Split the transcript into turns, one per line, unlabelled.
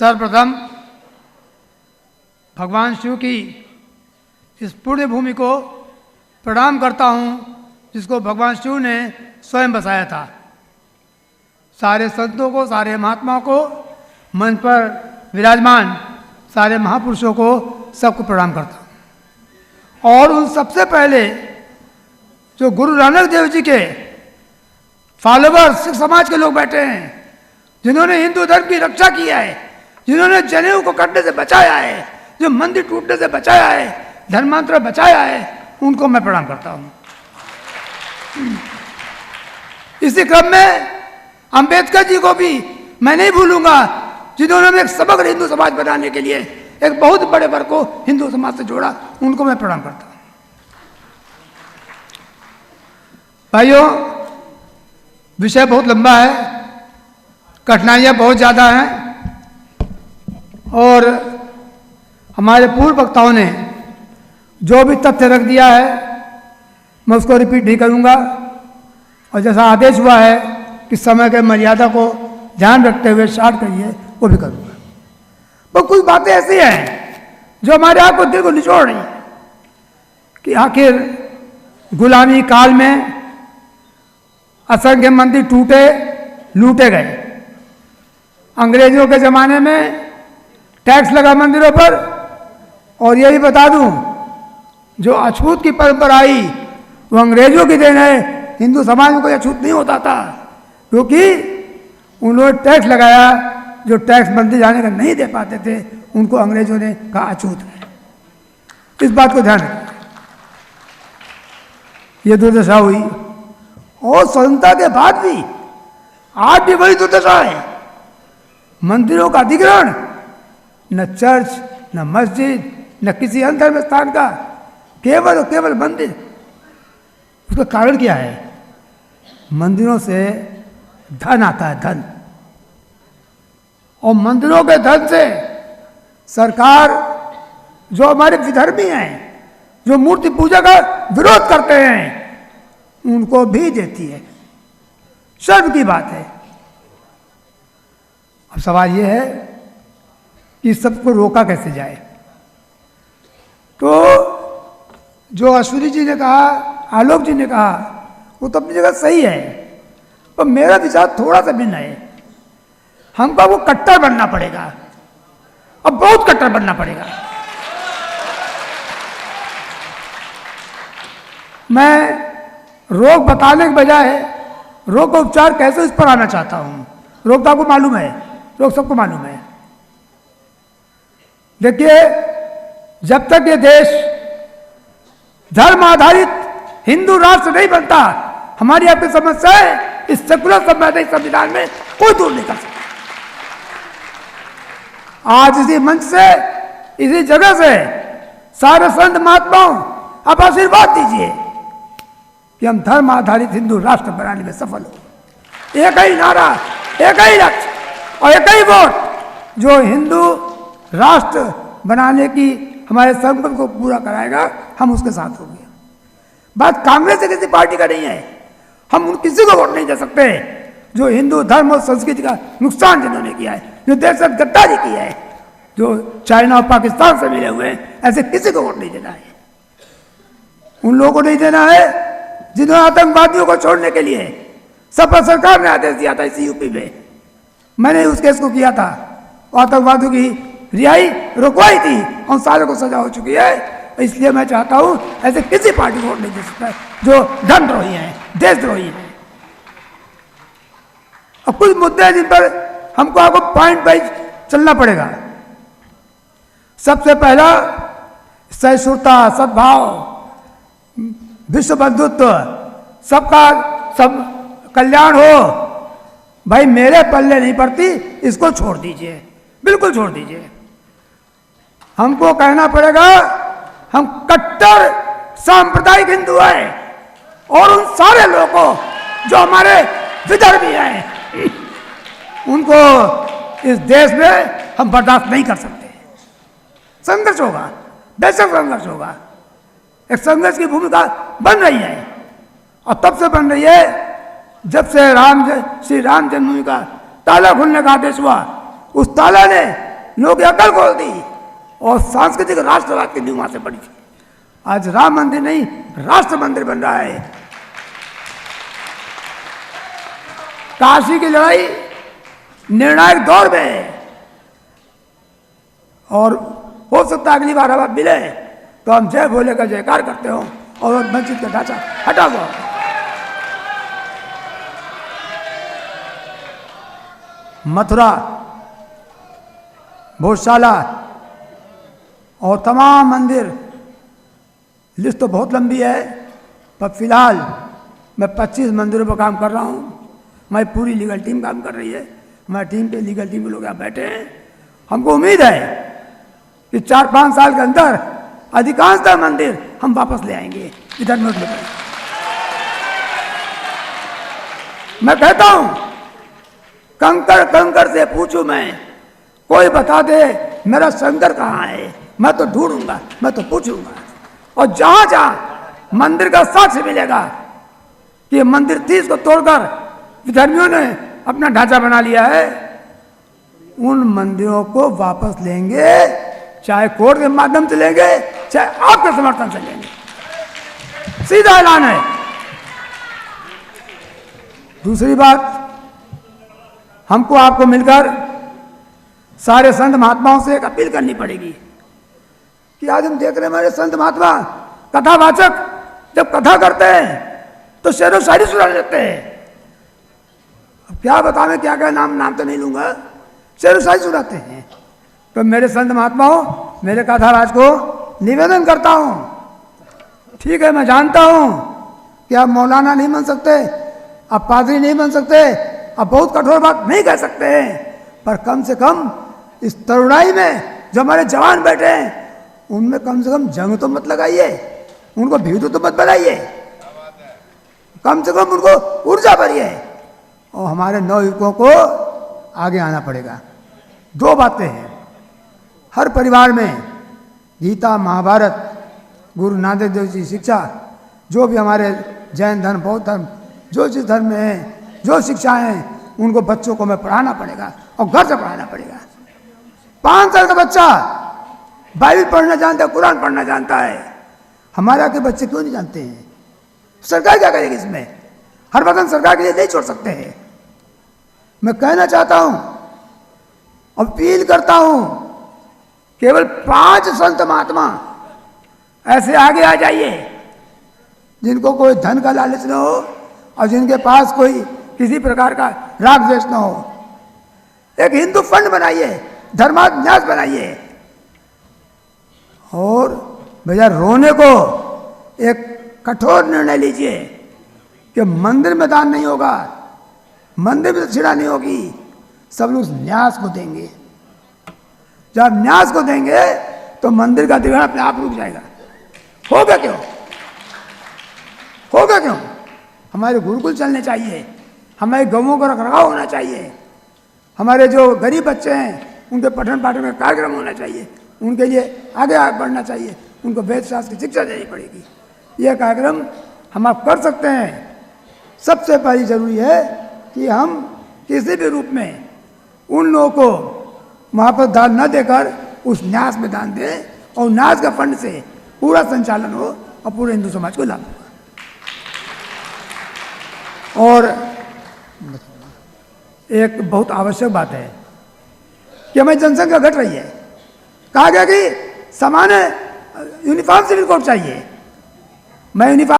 सर्वप्रथम भगवान शिव की इस पुण्य भूमि को प्रणाम करता हूँ जिसको भगवान शिव ने स्वयं बसाया था। सारे संतों को, सारे महात्माओं को, मंच पर विराजमान सारे महापुरुषों को सबको प्रणाम करता हूँ। और उन सबसे पहले जो गुरु नानक देव जी के फॉलोवर्स, सिख समाज के लोग बैठे हैं, जिन्होंने हिंदू धर्म की रक्षा किया है, जिन्होंने जनेऊ को कटने से बचाया है, जो मंदिर टूटने से बचाया है, धर्मांतर बचाया है, उनको मैं प्रणाम करता हूँ। इसी क्रम में अंबेडकर जी को भी मैं नहीं भूलूंगा, जिन्होंने एक समग्र हिंदू समाज बनाने के लिए एक बहुत बड़े वर्ग को हिंदू समाज से जोड़ा, उनको मैं प्रणाम करता हूँ। भाइयों, विषय बहुत लंबा है, कठिनाइयाँ बहुत ज़्यादा हैं और हमारे पूर्व वक्ताओं ने जो भी तथ्य रख दिया है मैं उसको रिपीट नहीं करूँगा, और जैसा आदेश हुआ है कि समय के मर्यादा को ध्यान रखते हुए स्टार्ट करिए, वो भी करूँगा। पर कुछ बातें ऐसी हैं जो हमारे आप को दिल को निचोड़ रही हैं कि आखिर गुलामी काल में असंख्य मंदिर टूटे, लूटे गए। अंग्रेजों के ज़माने में टैक्स लगा मंदिरों पर, और ये भी बता दूं, जो अछूत की परंपरा आई वो अंग्रेजों की देन है। हिंदू समाज में कोई अछूत नहीं होता था, क्योंकि उन्होंने टैक्स लगाया, जो टैक्स मंदिर जाने का नहीं दे पाते थे उनको अंग्रेजों ने कहा अछूत है। इस बात को ध्यान रखें। ये दुर्दशा हुई, और स्वतंत्रता के बाद भी आज भी वही दुर्दशा है। मंदिरों का अधिग्रहण, न चर्च, न मस्जिद, न किसी अन्य धर्म स्थान का, केवल और केवल मंदिर। उसका कारण क्या है? मंदिरों से धन आता है, धन, और मंदिरों के धन से सरकार जो हमारे विधर्मी हैं, जो मूर्ति पूजा का विरोध करते हैं, उनको भी देती है। शर्म की बात है। अब सवाल यह है कि सबको रोका कैसे जाए। तो जो अश्विनी जी ने कहा, आलोक जी ने कहा, वो तो अपनी जगह सही है, पर मेरा विचार थोड़ा सा भिन्न है। हमको वो कट्टर बनना पड़ेगा, और बहुत कट्टर बनना पड़ेगा। मैं रोग बताने के बजाय रोग का उपचार कैसे, इस पर आना चाहता हूं। रोग तो आपको मालूम है, रोग सबको मालूम है। देखिए, जब तक ये देश धर्म आधारित हिंदू राष्ट्र नहीं बनता, हमारी आपकी समस्या है इस सेकुलर संवैधानिक संविधान में कोई दूर नहीं कर सकता। आज इसी मंच से, इसी जगह से सारे संत महात्माओं आप आशीर्वाद दीजिए कि हम धर्म आधारित हिंदू राष्ट्र बनाने में सफल हो। एक ही नारा, एक ही लक्ष्य और एक ही वोट जो हिंदू राष्ट्र बनाने की हमारे संकल्प को पूरा कराएगा, हम उसके साथ होंगे। बात कांग्रेस से किसी पार्टी का नहीं है। हम उन किसी को वोट नहीं दे सकते जो हिंदू धर्म और संस्कृति का नुकसान जिन्होंने किया है, जो देश से गद्दारी की है, जो चाइना और पाकिस्तान से मिले हुए हैं, ऐसे किसी को वोट नहीं देना है। उन लोगों को नहीं देना है जिन्होंने आतंकवादियों को छोड़ने के लिए सपा सरकार ने आदेश दिया था। इसी यूपी में मैंने उस केस को किया था, आतंकवादियों की रिहाई रुकवाई थी और सारे को सजा हो चुकी है। इसलिए मैं चाहता हूं ऐसे किसी पार्टी को वोट नहीं दे सकता जो धनद्रोही है, देशद्रोही है। और कुछ मुद्दे हैं जिन पर हमको आपको पॉइंट वाइज चलना पड़ेगा। सबसे पहला, सहिष्णुता, सद्भाव, विश्व बंधुत्व, सबका सब कल्याण हो। भाई मेरे पल्ले नहीं पड़ती, इसको छोड़ दीजिए, बिल्कुल छोड़ दीजिए। हमको कहना पड़ेगा हम कट्टर सांप्रदायिक हिंदू हैं, और उन सारे लोगों को जो हमारे विदर्भी हैं, उनको इस देश में हम बर्दाश्त नहीं कर सकते। संघर्ष होगा, बेशक संघर्ष होगा। एक संघर्ष की भूमिका बन रही है, और तब से बन रही है जब से श्री राम जन्मभूमि का ताला खुलने का आदेश हुआ। उस ताला ने लोग की अकल खोल दी और सांस्कृतिक राष्ट्रवाद की नींव वहां से पड़ी थी। आज राम मंदिर नहीं, राष्ट्र मंदिर बन रहा है। काशी की लड़ाई निर्णायक दौर में है और हो सकता है अगली बार हम मिले तो हम जय भोले का जयकार करते हो और मस्जिद का ढांचा हटा हुआ। मथुरा, भोजशाला और तमाम मंदिर, लिस्ट तो बहुत लंबी है, पर फिलहाल मैं 25 मंदिरों पर काम कर रहा हूँ। हमारी पूरी लीगल टीम काम कर रही है, हमारी टीम पे लीगल टीम के लोग यहाँ बैठे हैं। हमको उम्मीद है कि 4-5 साल के अंदर अधिकांशतः मंदिर हम वापस ले आएंगे इधर में। मैं कहता हूं कंकड़ कंकड़ से पूछूं मैं, कोई बता दे मेरा शंकर कहाँ है, मैं तो ढूंढूंगा, मैं तो पूछूंगा। और जहां जहां मंदिर का साक्ष्य मिलेगा कि मंदिर 30 को तोड़कर विधर्मियों ने अपना ढांचा बना लिया है, उन मंदिरों को वापस लेंगे, चाहे कोर्ट के माध्यम से लेंगे, चाहे आपके समर्थन से लेंगे। सीधा ऐलान है। दूसरी बात, हमको आपको मिलकर सारे संत महात्माओं से एक अपील करनी पड़ेगी कि आज हम देख रहे हैं हमारे संत महात्मा कथावाचक जब कथा करते हैं तो शेरो शायरी सुना लेते हैं। अब क्या बतावें, क्या क्या नाम तो नहीं लूंगा, शेरो शायरी सुनाते हैं। तो मेरे संत महात्माओं, मेरे कथाराज को निवेदन करता हूं, ठीक है मैं जानता हूं कि आप मौलाना नहीं बन सकते, आप पादरी नहीं बन सकते, आप बहुत कठोर बात नहीं कह सकते हैं, पर कम से कम इस तरुणाई में जो हमारे जवान बैठे हैं उनमें कम से कम जंग तो मत लगाइए, उनको भीड़ू तो मत बनाइए, कम से कम उनको ऊर्जा भरिए। और हमारे नवयुवकों को आगे आना पड़ेगा। 2 बातें हैं, हर परिवार में गीता, महाभारत, गुरु नानक देव जी शिक्षा, जो भी हमारे जैन धर्म, बौद्ध धर्म, जो जिस धर्म में है, जो शिक्षाएं हैं, उनको बच्चों को हमें पढ़ाना पड़ेगा और घर से पढ़ाना पड़ेगा। 5 साल का बच्चा बाइबल पढ़ना जानता है, कुरान पढ़ना जानता है, हमारे के बच्चे क्यों नहीं जानते हैं? सरकार क्या करेगी इसमें? हर वक्त सरकार के लिए नहीं छोड़ सकते हैं। मैं कहना चाहता हूं, अपील करता हूं, केवल 5 संत महात्मा ऐसे आगे आ जाइए जिनको कोई धन का लालच न हो और जिनके पास कोई किसी प्रकार का राग द्वेष न हो। एक हिंदू फंड बनाइए, धर्मान्यास बनाइए और भैया रोने को एक कठोर निर्णय लीजिए कि मंदिर में दान नहीं होगा, मंदिर में दक्षिणा नहीं होगी, सब लोग न्यास को देंगे। जब न्यास को देंगे तो मंदिर का अधिग्रहण अपने आप रुक जाएगा। होगा क्यों? होगा क्यों? हमारे गुरुकुल चलने चाहिए, हमारे गौओं का रखरखाव होना चाहिए, हमारे जो गरीब बच्चे हैं उनके पठन पाठन का कार्यक्रम होना चाहिए, उनके लिए आगे बढ़ना चाहिए, उनको वेद शास्त्र की शिक्षा देनी पड़ेगी। यह कार्यक्रम हम आप कर सकते हैं। सबसे पहली जरूरी है कि हम किसी भी रूप में उन लोगों को वहाँ पर दान न देकर उस न्यास में दान दें और न्यास का फंड से पूरा संचालन हो और पूरे हिंदू समाज को लाभ होगा। और एक बहुत आवश्यक बात है कि हमारी जनसंख्या घट रही है। कहा गया कि सामान्य यूनिफॉर्म सिविल कोड चाहिए। मैं यूनिफॉर्म